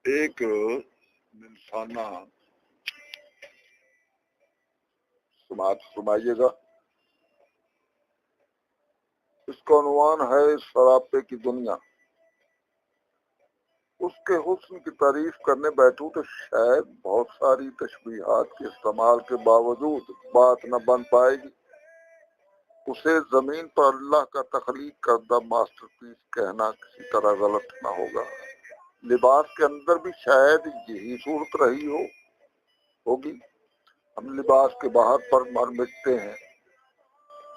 ایک انسانہ سماعت فرمائیے گا، اس کا عنوان ہے سراپے کی دنیا۔ اس کے حسن کی تعریف کرنے بیٹھوں تو شاید بہت ساری تشبیہات کے استعمال کے باوجود بات نہ بن پائے گی۔ اسے زمین پر اللہ کا تخلیق کردہ ماسٹر پیس کہنا کسی طرح غلط نہ ہوگا۔ لباس کے اندر بھی شاید یہی صورت رہی ہوگی۔ ہم لباس کے باہر پر مر مٹتے ہیں،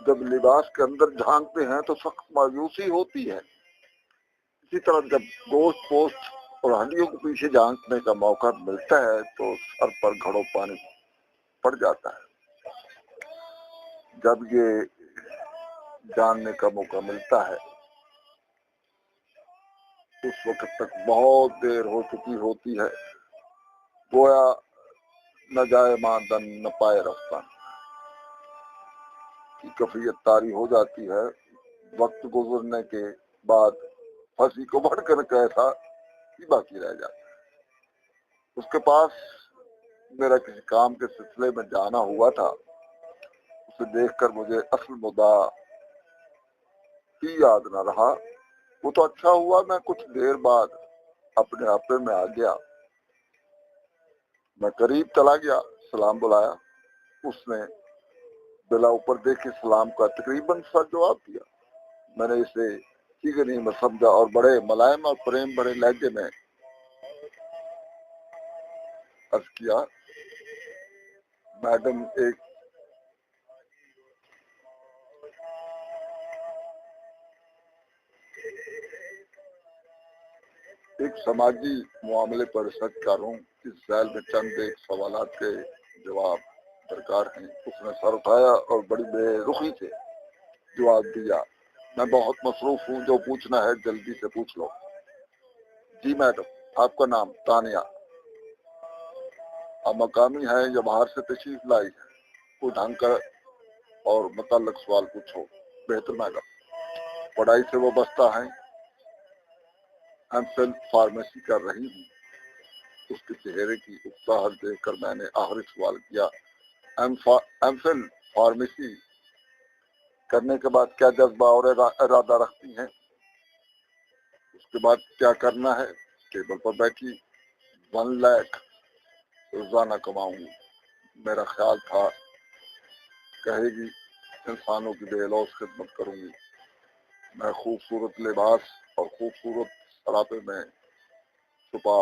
جب لباس کے اندر جھانکتے ہیں تو سخت مایوسی ہوتی ہے۔ اسی طرح جب گوشت پوشت اور ہڈیوں کے پیچھے جھانکنے کا موقع ملتا ہے تو سر پر گھڑوں پانی پڑ جاتا ہے۔ جب یہ جاننے کا موقع ملتا ہے اس وقت تک بہت دیر ہو چکی ہوتی ہے، گویا نہ جائے ماندن نہ پائے رفتن کی کیفیت طاری ہو جاتی ہے۔ وقت گزرنے کے بعد پھنسی کو بڑھ کر کیسا ہی باقی رہ جاتا ہے۔ اس کے پاس میرا کسی کام کے سلسلے میں جانا ہوا تھا، اسے دیکھ کر مجھے اصل مدعا ہی یاد نہ رہا۔ وہ تو اچھا ہوا میں کچھ دیر بعد اپنے آپے میں آ گیا۔ میں قریب چلا گیا، سلام بلایا۔ اس نے بلا اوپر دیکھے سلام کا تقریباً سا جواب دیا۔ میں نے اسے چیگنی میں سمجھا اور بڑے ملائم اور پریم بڑے لہجے میں عرض کیا، میڈم ایک سماجی معاملے پر ریسرچ کر رہا ہوں، اس ذیل میں چند ایک سوالات کے جواب درکار ہیں۔ اس نے سر اٹھایا اور بڑی بے رخی سے جواب دیا، میں بہت مصروف ہوں، جو پوچھنا ہے جلدی سے پوچھ لو۔ جی میڈم، آپ کا نام؟ تانیہ۔ آپ مقامی ہیں یا باہر سے تشریف لائی ہے؟ کوئی ڈھنگ کر اور متعلق سوال پوچھو۔ بہتر میڈم، پڑھائی سے وابستہ ہیں؟ ایم فل فارمیسی کر رہی ہوں۔ اس کے چہرے کی اکتاہٹ دیکھ کر میں نے آخری سوال کیا، ایم فل فارمیسی کرنے کے بعد کیا جذبہ اور ارادہ رکھتی ہیں؟ اس کے بعد کیا کرنا ہے؟ ٹیبل پر بیٹھی 1 لاکھ روزانہ کماؤں گی۔ میرا خیال تھا کہے گی انسانوں کی بے لوث خدمت کروں گی۔ میں خوبصورت لباس اور خوبصورت سراپے میں چھپا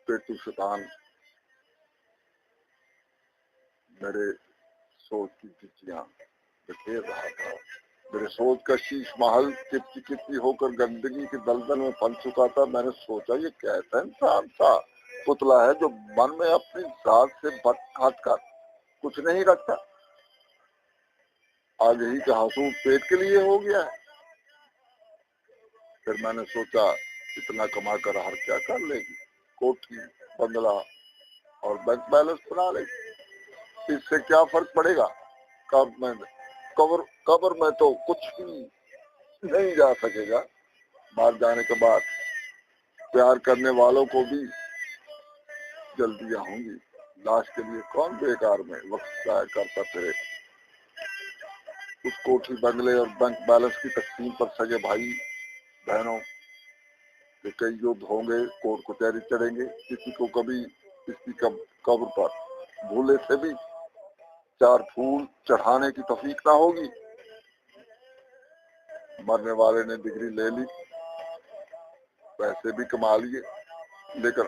پیٹو شیطان میرے سوچ کی چچیاں بکھیر رہا تھا۔ میرے سوچ کا شیش محل کپتی کپتی ہو کر گندگی کے دلدل میں پھنس چکا تھا۔ میں نے سوچا یہ کیسا انسان تھا پتلا ہے جو من میں اپنی ذات سے ہٹ کر کچھ نہیں رکھتا۔ آگے ہی کا حسود پیٹ کے لیے ہو گیا ہے۔ پھر میں نے سوچا اتنا کما کر ہر کیا کر لے گی، کوٹھی بنگلہ اور بینک بیلنس بنا لے گی، اس سے کیا فرق پڑے گا؟ قبر میں تو کچھ بھی نہیں جا سکے گا۔ مار جانے کے بعد پیار کرنے والوں کو بھی جلدیاں ہوں گی۔ لاش کے لیے کون بیکار میں وقت ضائع کرتا پھرے؟ اس کوٹھی بنگلے اور بینک بیلنس کی تقسیم پر سگے بھائی بہنوں کے کئی یدھ ہوں گے، کورٹ کچہری چڑھیں گے، کسی کو کبھی کسی قبر پر بھولے سے بھی 4 پھول چڑھانے کی توفیق نہ ہوگی۔ مرنے والے نے ڈگری لے لی، پیسے بھی کما لیے، لیکن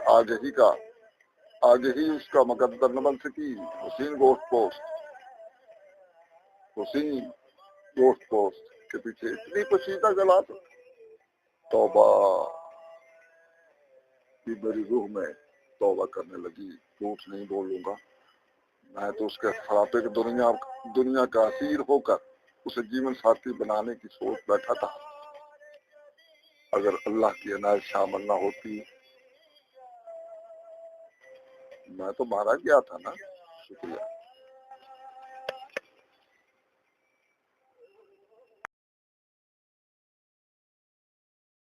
آگے ہی اس کا مقدر نہ بن سکی۔ حسین گوشت پوسٹ کے پیچھے اتنی پشیدہ جلات، توبہ کی میری روح میں توبہ کرنے لگی۔ جھوٹ نہیں بولوں گا، میں تو اس کے خرابے کی دنیا کا اسیر ہو کر اسے جیون ساتھی بنانے کی سوچ بیٹھا تھا۔ اگر اللہ کی عنایت شامل نہ ہوتی میں تو مارا گیا تھا نا۔ شکریہ۔